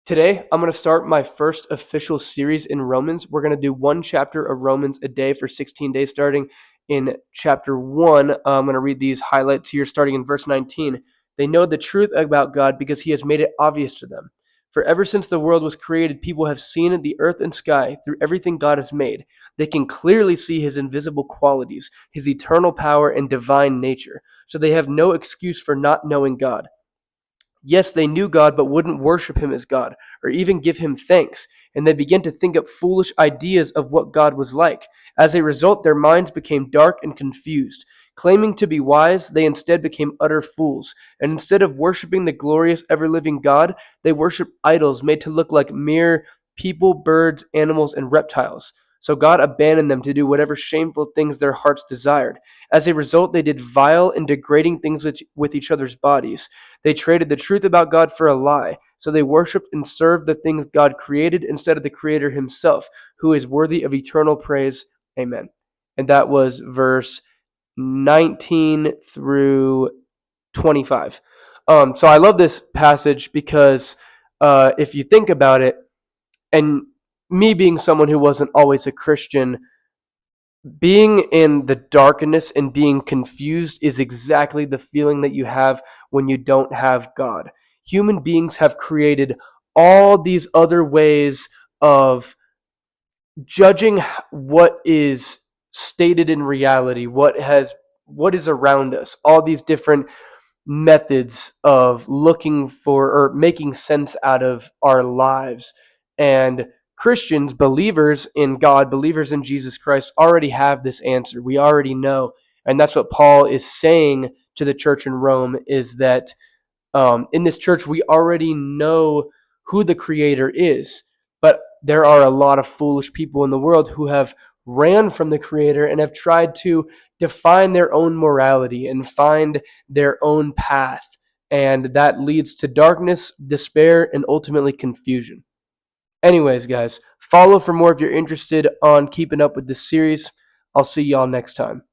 Today, I'm going to start my first official series in Romans. We're going to do one chapter of Romans a day for 16 days, starting in chapter 1. I'm going to read these highlights here, starting in verse 19. They know the truth about God because he has made it obvious to them. For ever since the world was created, people have seen the earth and sky through everything God has made. They can clearly see his invisible qualities, his eternal power and divine nature. So they have no excuse for not knowing God. Yes, they knew God, but wouldn't worship him as God, or even give him thanks, and they began to think up foolish ideas of what God was like. As a result, their minds became dark and confused. Claiming to be wise, they instead became utter fools, and instead of worshiping the glorious, ever-living God, they worshiped idols made to look like mere people, birds, animals, and reptiles. So God abandoned them to do whatever shameful things their hearts desired. As a result, they did vile and degrading things with each other's bodies. They traded the truth about God for a lie, so they worshiped and served the things God created instead of the Creator himself, who is worthy of eternal praise. Amen. And that was verse 19 through 25. So I love this passage because if you think about it, and me being someone who wasn't always a Christian, being in the darkness and being confused is exactly the feeling that you have when you don't have God. Human beings have created all these other ways of judging what is stated in reality, what is around us, all these different methods of looking for or making sense out of our lives. And Christians, believers in God, believers in Jesus Christ, already have this answer. We already know. And that's what Paul is saying to the church in Rome, is that in this church, we already know who the Creator is. But there are a lot of foolish people in the world who have ran from the Creator and have tried to define their own morality and find their own path. And that leads to darkness, despair, and ultimately confusion. Anyways, guys, follow for more if you're interested on keeping up with this series. I'll see y'all next time.